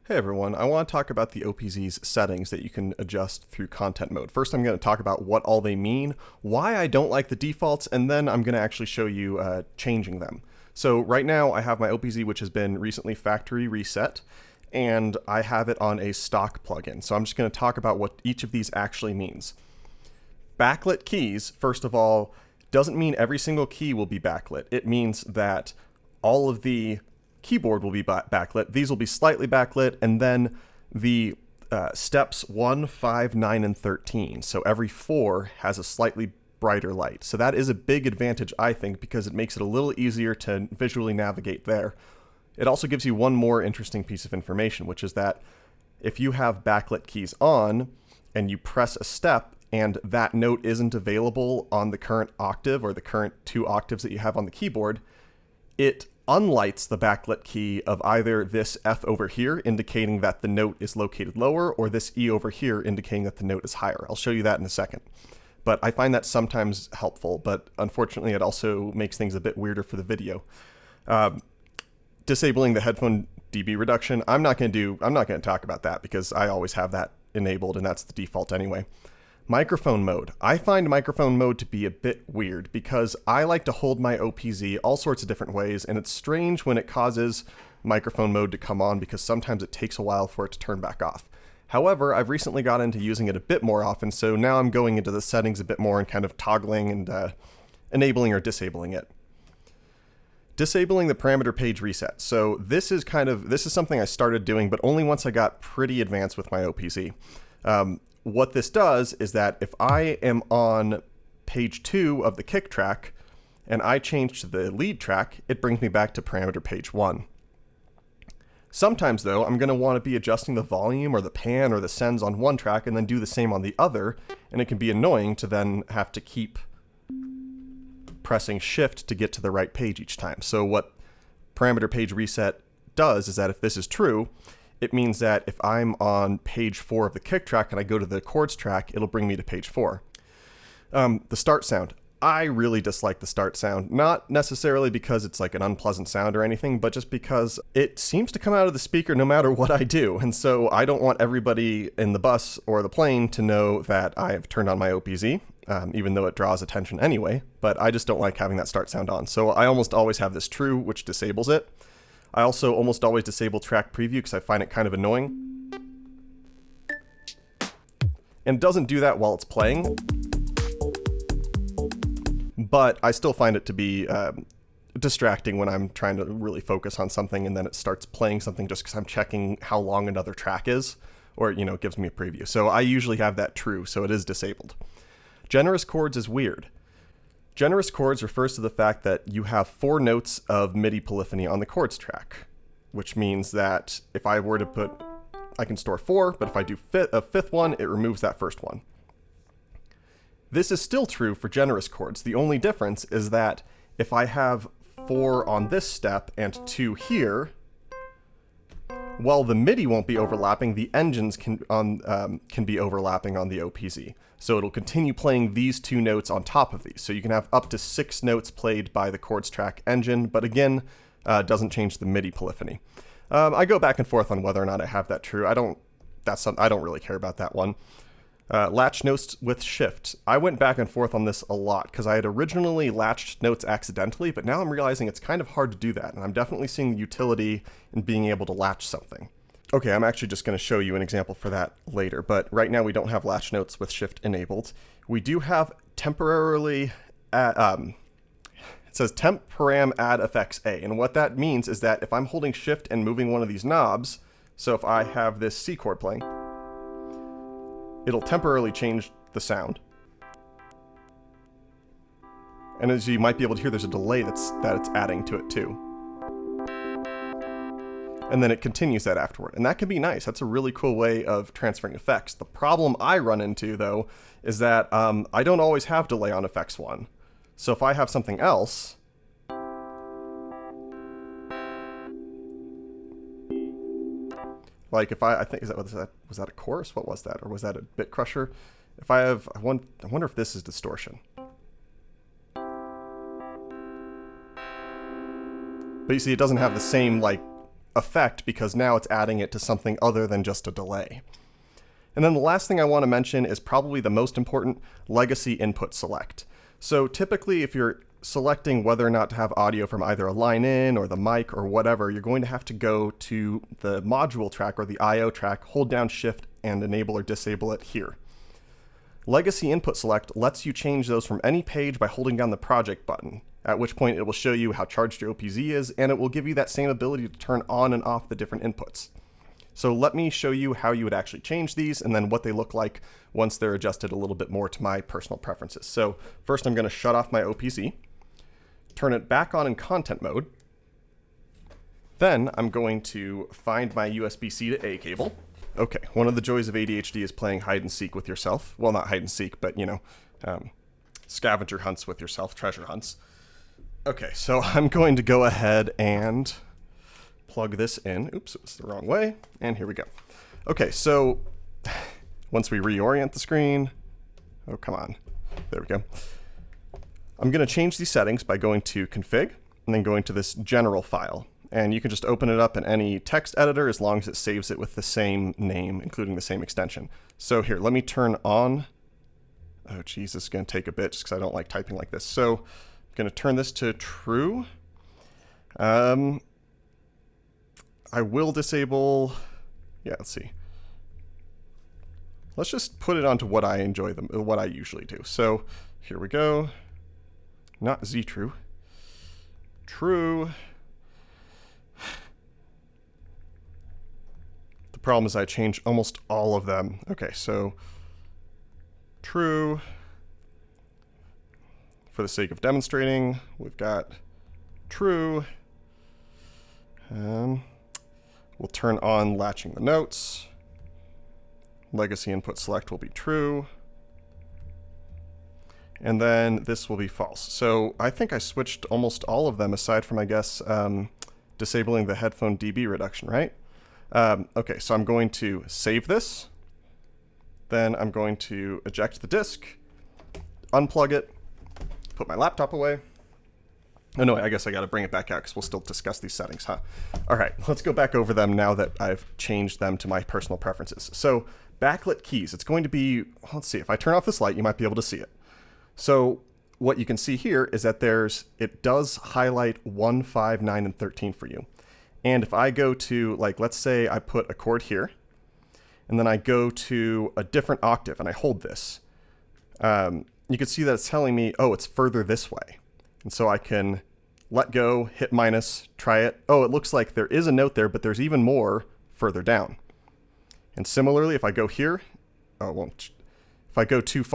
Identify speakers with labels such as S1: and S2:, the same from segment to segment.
S1: Hey everyone, I want to talk about the OPZ's settings that you can adjust through content mode. First I'm going to talk about what all they mean, why I don't like the defaults, and then I'm going to actually show you changing them. So right now I have my OPZ which has been recently factory reset, and I have it on a stock plugin. So I'm just going to talk about what each of these actually means. Backlit keys, first of all, doesn't mean every single key will be backlit. It means that all of the keyboard will be backlit. These will be slightly backlit, and then the steps 1, 5, 9, and 13. So every 4 has a slightly brighter light. So that is a big advantage, I think, because it makes it a little easier to visually navigate there. It also gives you one more interesting piece of information, which is that if you have backlit keys on and you press a step and that note isn't available on the current octave or the current 2 octaves that you have on the keyboard, it unlights the backlit key of either this F over here, indicating that the note is located lower, or this E over here, indicating that the note is higher. I'll show you that in a second. But I find that sometimes helpful, but unfortunately it also makes things a bit weirder for the video. Disabling the headphone dB reduction, I'm not going to talk about that because I always have that enabled and that's the default anyway. Microphone mode. I find microphone mode to be a bit weird because I like to hold my OPZ all sorts of different ways, and it's strange when it causes microphone mode to come on because sometimes it takes a while for it to turn back off. However, I've recently got into using it a bit more often, so now I'm going into the settings a bit more and kind of toggling and enabling or disabling it. Disabling the parameter page reset. So this is something I started doing, but only once I got pretty advanced with my OPZ. What this does is that if I am on page 2 of the kick track and I change to the lead track, it brings me back to parameter page 1. Sometimes though, I'm going to want to be adjusting the volume or the pan or the sends on one track and then do the same on the other, and it can be annoying to then have to keep pressing shift to get to the right page each time. So what parameter page reset does is that if this is true, it means that if I'm on page 4 of the kick track and I go to the chords track, it'll bring me to page 4. The start sound. I really dislike the start sound, not necessarily because it's like an unpleasant sound or anything, but just because it seems to come out of the speaker no matter what I do. And so I don't want everybody in the bus or the plane to know that I've turned on my OPZ, even though it draws attention anyway, but I just don't like having that start sound on. So I almost always have this true, which disables it. I also almost always disable track preview because I find it kind of annoying. And it doesn't do that while it's playing, but I still find it to be distracting when I'm trying to really focus on something and then it starts playing something just because I'm checking how long another track is, or it gives me a preview. So I usually have that true, so it is disabled. Generous chords is weird. Generous chords refers to the fact that you have 4 notes of MIDI polyphony on the chords track, which means that if I were to put, I can store 4, but if I do a 5th one, it removes that first one. This is still true for generous chords. The only difference is that if I have 4 on this step and 2 here, while the MIDI won't be overlapping, the engines can be overlapping on the OPZ. So it'll continue playing these 2 notes on top of these. So you can have up to 6 notes played by the chords track engine, but again, doesn't change the MIDI polyphony. I go back and forth on whether or not I have that true. I don't really care about that one. Latch notes with shift. I went back and forth on this a lot because I had originally latched notes accidentally, but now I'm realizing it's kind of hard to do that, and I'm definitely seeing the utility in being able to latch something. Okay, I'm actually just going to show you an example for that later, but right now we don't have latch notes with shift enabled. We do have temporarily, it says Temp Param add effects A, and what that means is that if I'm holding shift and moving one of these knobs, so if I have this C chord playing, it'll temporarily change the sound. And as you might be able to hear, there's a delay that it's adding to it too. And then it continues that afterward. And that can be nice. That's a really cool way of transferring effects. The problem I run into, though, is that I don't always have delay on effects 1. So if I have something else, like if I think, was that a chorus? What was that? Or was that a bit crusher? If I have, I wonder if this is distortion. But you see, it doesn't have the same, like, effect because now it's adding it to something other than just a delay. And then the last thing I want to mention is probably the most important, legacy input select. So typically if you're selecting whether or not to have audio from either a line in or the mic or whatever, you're going to have to go to the module track or the IO track, hold down Shift and enable or disable it here. Legacy input select lets you change those from any page by holding down the project button, at which point it will show you how charged your OPZ is, and it will give you that same ability to turn on and off the different inputs. So let me show you how you would actually change these and then what they look like once they're adjusted a little bit more to my personal preferences. So first I'm going to shut off my OPZ, turn it back on in content mode. Then I'm going to find my USB-C to A cable. Okay, one of the joys of ADHD is playing hide and seek with yourself. Well, not hide and seek, but scavenger hunts with yourself, treasure hunts. Okay, so I'm going to go ahead and plug this in. Oops, it was the wrong way. And here we go. Okay, so once we reorient the screen, oh, come on. There we go. I'm going to change these settings by going to config and then going to this general file. And you can just open it up in any text editor as long as it saves it with the same name, including the same extension. So here, let me turn on. Oh, geez, this is going to take a bit just because I don't like typing like this. So I'm going to turn this to true. I will disable. Yeah, let's see. Let's just put it onto what I enjoy, what I usually do. So here we go. Not Z true. True. The problem is I change almost all of them. Okay, so true. For the sake of demonstrating, we've got true. We'll turn on latching the notes. Legacy input select will be true. And then this will be false. So I think I switched almost all of them aside from, I guess, disabling the headphone dB reduction, right? Okay, so I'm going to save this. Then I'm going to eject the disk, unplug it, put my laptop away. Oh no, I guess I got to bring it back out because we'll still discuss these settings, huh? All right, let's go back over them now that I've changed them to my personal preferences. So backlit keys, it's going to be, let's see, if I turn off this light, you might be able to see it. So what you can see here is that it does highlight 1, 5, 9, and 13 for you. And if I go to, like, let's say I put a chord here, and then I go to a different octave and I hold this, you can see that it's telling me, oh, it's further this way. And so I can let go, hit minus, try it. Oh, it looks like there is a note there, but there's even more further down. And similarly, if I go here, oh, it won't. If I go too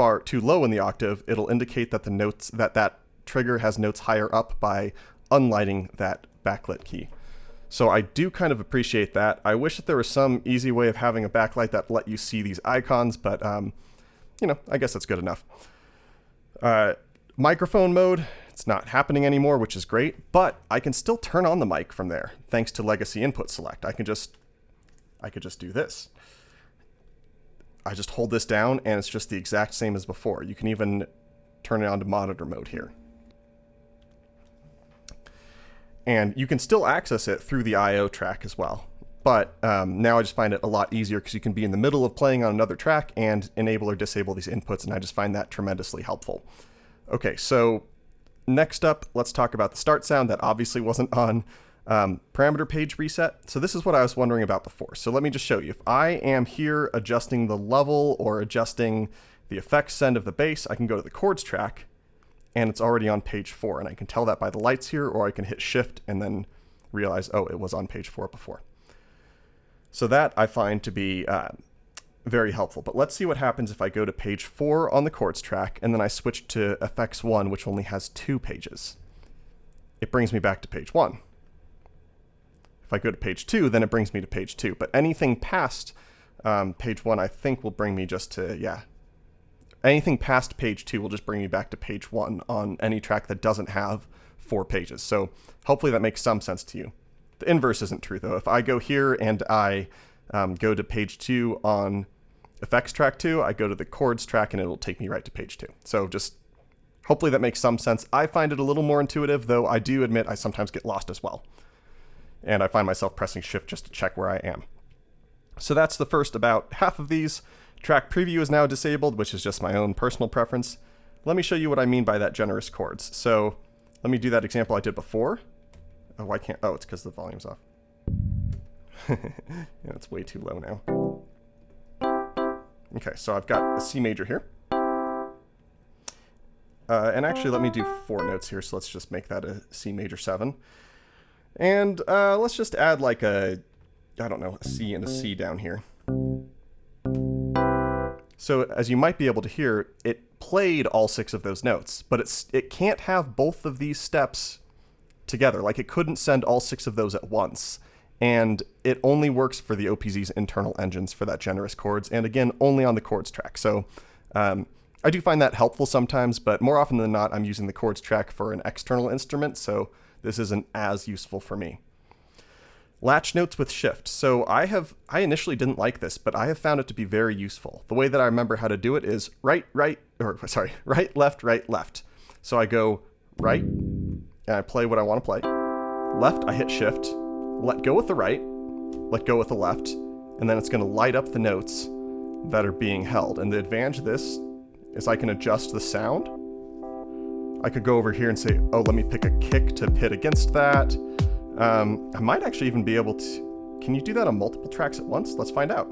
S1: low in the octave, it'll indicate that the notes, that trigger has notes higher up by unlighting that backlit key. So I do kind of appreciate that. I wish that there was some easy way of having a backlight that let you see these icons, but I guess that's good enough. Microphone mode, it's not happening anymore, which is great, but I can still turn on the mic from there thanks to legacy input select. I could just do this. I just hold this down and it's just the exact same as before. You can even turn it on to monitor mode here. And you can still access it through the IO track as well. But now I just find it a lot easier because you can be in the middle of playing on another track and enable or disable these inputs, and I just find that tremendously helpful. Okay, so next up, let's talk about the start sound. That obviously wasn't on parameter page reset. So this is what I was wondering about before. So let me just show you. If I am here adjusting the level or adjusting the effects send of the bass, I can go to the chords track, and it's already on page 4, and I can tell that by the lights here, or I can hit shift and then realize, oh, it was on page 4 before. So that I find to be very helpful. But let's see what happens if I go to page 4 on the chords track, and then I switch to effects 1, which only has 2 pages. It brings me back to page 1. If I go to page 2, then it brings me to page 2. But anything past page 1, I think will bring me just to, anything past page 2 will just bring me back to page 1 on any track that doesn't have 4 pages. So hopefully that makes some sense to you. The inverse isn't true, though. If I go here and I go to page 2 on effects track 2, I go to the chords track and it'll take me right to page 2. So just hopefully that makes some sense. I find it a little more intuitive, though I do admit I sometimes get lost as well. and I find myself pressing shift just to check where I am. So that's the first about half of these. Track preview is now disabled, which is just my own personal preference. Let me show you what I mean by that generous chords. So let me do that example I did before. Oh, why can't, oh, it's because the volume's off. Yeah, it's way too low now. Okay, so I've got a C major here. And actually, let me do 4 notes here, so let's just make that a C major 7. And let's just add like a, I don't know, a C and a C down here. So as you might be able to hear, it played all 6 of those notes, but it can't have both of these steps together. Like, it couldn't send all 6 of those at once. And it only works for the OPZ's internal engines for that generous chords, and again, only on the chords track. So I do find that helpful sometimes, but more often than not, I'm using the chords track for an external instrument, so this isn't as useful for me. Latch notes with shift. So I initially didn't like this, but I have found it to be very useful. The way that I remember how to do it is right, left, right, left. So I go right, and I play what I want to play. Left, I hit shift, let go with the right, let go with the left, and then it's going to light up the notes that are being held. And the advantage of this is I can adjust the sound. I could go over here and say, oh, let me pick a kick to hit against that. I might actually even be able to, can you do that on multiple tracks at once? Let's find out.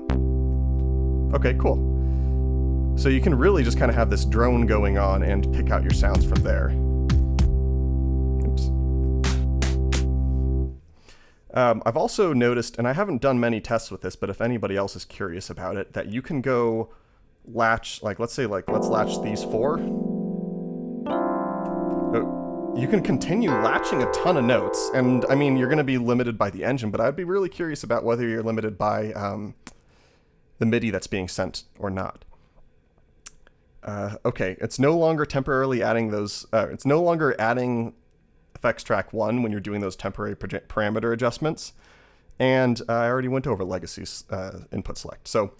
S1: Okay, cool. So you can really just kind of have this drone going on and pick out your sounds from there. Oops. I've also noticed, and I haven't done many tests with this, but if anybody else is curious about it, that you can go latch, like let's latch these 4. You can continue latching a ton of notes, and I mean, you're going to be limited by the engine, but I'd be really curious about whether you're limited by the MIDI that's being sent or not. Okay, it's no longer temporarily adding those, it's no longer adding effects track 1 when you're doing those temporary parameter adjustments, and I already went over Legacy's input select. So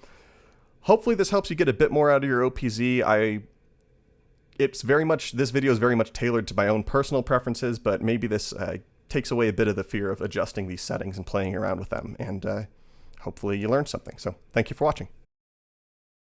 S1: hopefully this helps you get a bit more out of your OPZ. This video is very much tailored to my own personal preferences, but maybe this takes away a bit of the fear of adjusting these settings and playing around with them, and hopefully you learned something. So thank you for watching.